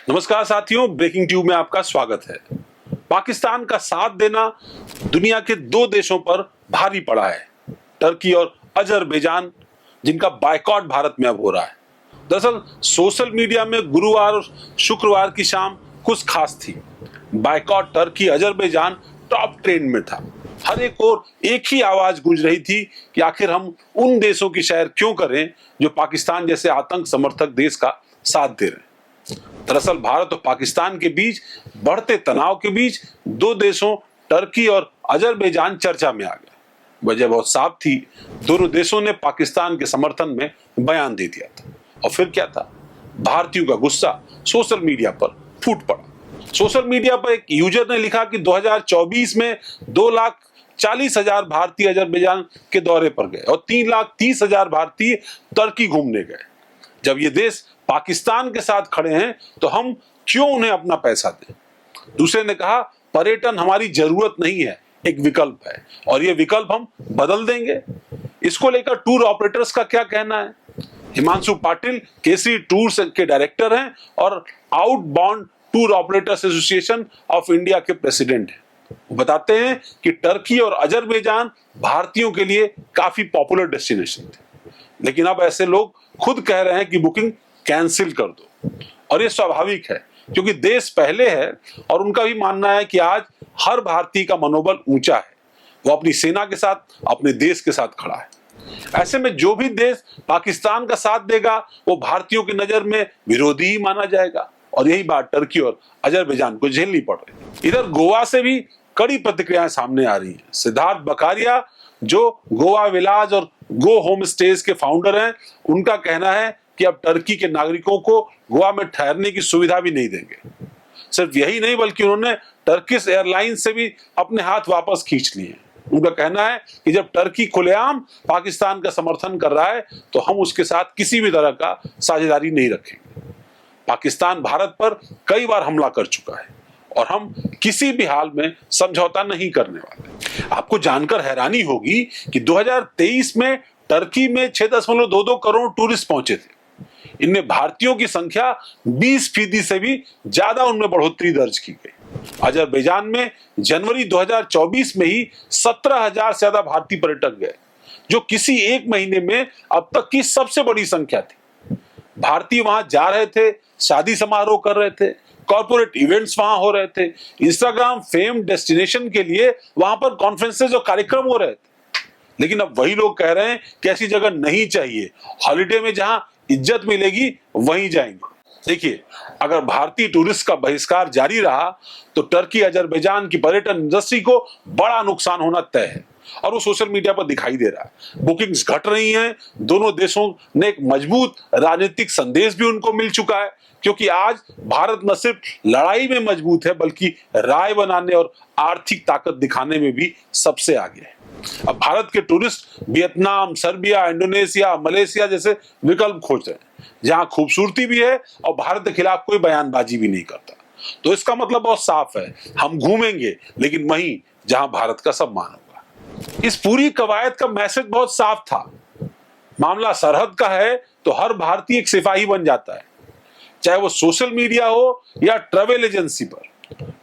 नमस्कार साथियों, breaking tube में आपका स्वागत है। पाकिस्तान का साथ देना दुनिया के दो देशों पर भारी पड़ा है, टर्की और अजरबैजान, जिनका बायकॉट भारत में अब हो रहा है। दरअसल सोशल मीडिया में गुरुवार और शुक्रवार की शाम कुछ खास थी। Boycott Turkey Azerbaijan top trend में था। हर एक और एक ही आवाज गूंज रही थी कि आखिर हम उन देशों की सैर क्यों करें जो पाकिस्तान जैसे आतंक समर्थक देश का साथ दे रहे हैं। दरअसल भारत और पाकिस्तान के बीच बढ़ते तनाव के बीच दो देशों टर्की और अजरबैजान चर्चा में आ गए। वजह बहुत साफ थी, दोनों देशों ने पाकिस्तान के समर्थन में बयान दे दिया था। और फिर क्या था, भारतीयों का गुस्सा सोशल मीडिया पर फूट पड़ा। सोशल मीडिया पर एक यूजर ने लिखा कि 2024 में 2,40,000 भारतीय अजरबैजान के दौरे पर गए और 3,30,000 भारतीय टर्की घूमने गए। जब ये देश पाकिस्तान के साथ खड़े हैं तो हम क्यों उन्हें अपना पैसा दें। दूसरे ने कहा, पर्यटन हमारी जरूरत नहीं है, एक विकल्प है और ये विकल्प हम बदल देंगे। इसको लेकर टूर ऑपरेटर्स का क्या कहना है? हिमांशु पाटिल केसरी टूर्स के डायरेक्टर हैं और outbound tour operators association of India के प्रेसिडेंट हैं। वो बताते हैं कि टर्की और अजरबैजान भारतीयों के लिए काफी पॉपुलर डेस्टिनेशन थे, लेकिन अब ऐसे लोग खुद कह रहे हैं कि बुकिंग कैंसिल कर दो। और ये स्वाभाविक है, क्योंकि देश पहले है और उनका भी मानना है कि आज हर भारतीय का मनोबल ऊंचा है। वो अपनी सेना के साथ, अपने देश के साथ खड़ा है। ऐसे में जो भी देश पाकिस्तान का साथ देगा वो भारतीयों की नजर में विरोधी ही माना जाएगा। और यही बात टर्की और अजरबैजान को झेलनी पड़ रही है। इधर गोवा से भी कड़ी प्रतिक्रियाएं सामने आ रही हैं। सिद्धार्थ बकारिया, जो गोवा विलाज और गो होम स्टेज के फाउंडर हैं, उनका कहना है कि अब टर्की के नागरिकों को गोवा में ठहरने की सुविधा भी नहीं देंगे। सिर्फ यही नहीं, बल्कि उन्होंने टर्किश एयरलाइंस से भी अपने हाथ वापस खींच लिए। उनका कहना है कि जब टर्की खुलेआम पाकिस्तान का समर्थन कर रहा है तो हम उसके साथ किसी भी तरह का साझेदारी नहीं रखेंगे। पाकिस्तान भारत पर कई बार हमला कर चुका है और हम किसी भी हाल में समझौता नहीं करने वाले। आपको जानकर हैरानी होगी कि 2023 में टर्की में 6.22 करोड़ टूरिस्ट पहुंचे थे। इनमें भारतीयों की संख्या 20% से भी ज्यादा उनमें बढ़ोतरी दर्ज की गई। अजरबैजान में जनवरी 2024 में ही 17,000 से ज्यादा भारतीय पर्यटक गए, जो किसी एक महीने में अब तक की सबसे बड़ी संख्या थी। भारतीय वहां जा रहे थे, शादी समारोह कर रहे थे, कॉर्पोरेट इवेंट्स वहां हो रहे थे, इंस्टाग्राम फेम डेस्टिनेशन के लिए वहां पर कॉन्फ्रेंसेस और कार्यक्रम हो रहे थे। लेकिन अब वही लोग कह रहे हैं कि ऐसी जगह नहीं चाहिए, हॉलिडे में जहां इज्जत मिलेगी वहीं जाएंगे। देखिए, अगर भारतीय टूरिस्ट का बहिष्कार जारी रहा तो टर्की अजरबैजान की पर्यटन इंडस्ट्री को बड़ा नुकसान होना तय है और वो सोशल मीडिया पर दिखाई दे रहा है। बुकिंग्स घट रही हैं। दोनों देशों ने एक मजबूत राजनीतिक संदेश भी उनको मिल चुका है, क्योंकि आज भारत न सिर्फ लड़ाई में मजबूत है बल्कि राय बनाने और आर्थिक ताकत दिखाने में भी सबसे आगे है। अब भारत के tourist Vietnam, Serbia, Indonesia, Malaysia जैसे विकल्प खोज रहे हैं, जहां खूबसूरती भी है और भारत के खिलाफ कोई बयानबाजी भी नहीं करता। तो इसका मतलब बहुत साफ है, हम घूमेंगे लेकिन वहीं जहां भारत का सम्मान होगा। इस पूरी कवायद का मैसेज बहुत साफ था। मामला सरहद का है तो हर भारतीय एक सिपाही बन जाता है, चाहे वो सोशल मीडिया हो या ट्रैवल एजेंसी पर।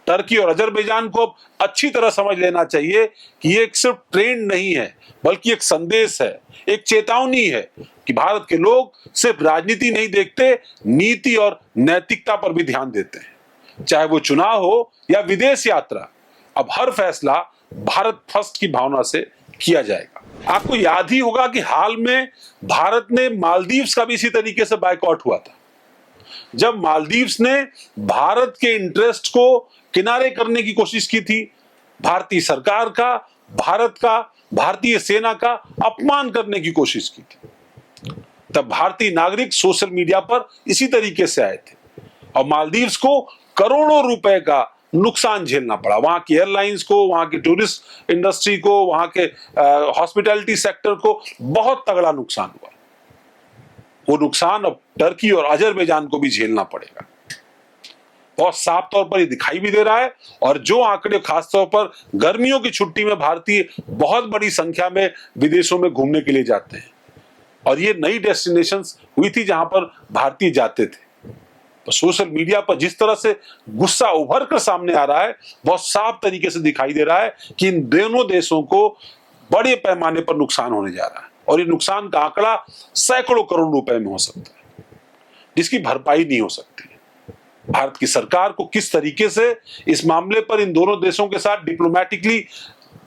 टर्की और अजरबैजान को अब अच्छी तरह समझ लेना चाहिए कि ये सिर्फ ट्रेंड नहीं है, बल्कि एक संदेश है, एक चेतावनी है कि भारत के लोग सिर्फ राजनीति नहीं देखते, नीति और नैतिकता पर भी ध्यान देते हैं। चाहे वो चुनाव हो या विदेश यात्रा, अब हर फैसला भारत फर्स्ट की भावना से किया जाएगा। आपको याद ही होगा कि हाल में भारत ने मालदीव्स का भी इसी तरीके से बायकॉट हुआ था, जब मालदीव्स ने भारत के इंटरेस्ट को किनारे करने की कोशिश की थी, भारतीय सरकार का, भारत का, भारतीय सेना का अपमान करने की कोशिश की थी। तब भारतीय नागरिक सोशल मीडिया पर इसी तरीके से आए थे और मालदीव्स को करोड़ों रुपए का नुकसान झेलना पड़ा। वहां की एयरलाइंस को, वहां की टूरिस्ट इंडस्ट्री को, वहां के हॉस्पिटैलिटी सेक्टर को बहुत तगड़ा नुकसान हुआ। वो नुकसान अब टर्की और अजरबैजान को भी झेलना पड़ेगा। बहुत साफ तौर पर ये दिखाई भी दे रहा है। और जो आंकड़े खासतौर पर गर्मियों की छुट्टी में भारतीय बहुत बड़ी संख्या में विदेशों में घूमने के लिए जाते हैं, और ये नई डेस्टिनेशंस हुई थी जहां पर भारतीय जाते थे। सोशल मीडिया पर जिस तरह से गुस्सा उभर कर सामने आ रहा है, बहुत साफ तरीके से दिखाई दे रहा है कि इन दोनों देशों को बड़े पैमाने पर नुकसान होने जा रहा है और ये नुकसान का आंकड़ा सैकड़ों करोड़ रुपए में हो सकता है, जिसकी भरपाई नहीं हो सकती। भारत की सरकार को किस तरीके से इस मामले पर इन दोनों देशों के साथ डिप्लोमेटिकली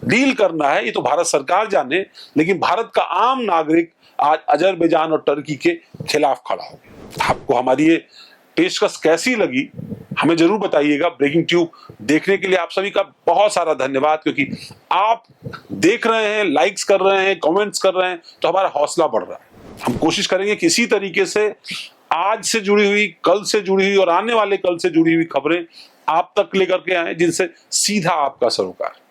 डील करना है, ये तो भारत सरकार जाने, लेकिन भारत का आम नागरिक आज अजरबैजान और टर्की के खिलाफ खड़ा हो गया। आपको हमारी ये पेशकश कैसी लगी हमें जरूर बताइएगा। ब्रेकिंग ट्यूब देखने के लिए आप सभी का बहुत सारा धन्यवाद, क्योंकि आप देख रहे हैं, लाइक्स कर रहे हैं, कमेंट्स कर रहे हैं, तो हमारा हौसला बढ़ रहा है। हम कोशिश करेंगे कि इसी तरीके से आज से जुड़ी हुई, कल से जुड़ी हुई और आने वाले कल से जुड़ी हुई खबरें आप तक लेकर के आए, जिनसे सीधा आपका सरोकार।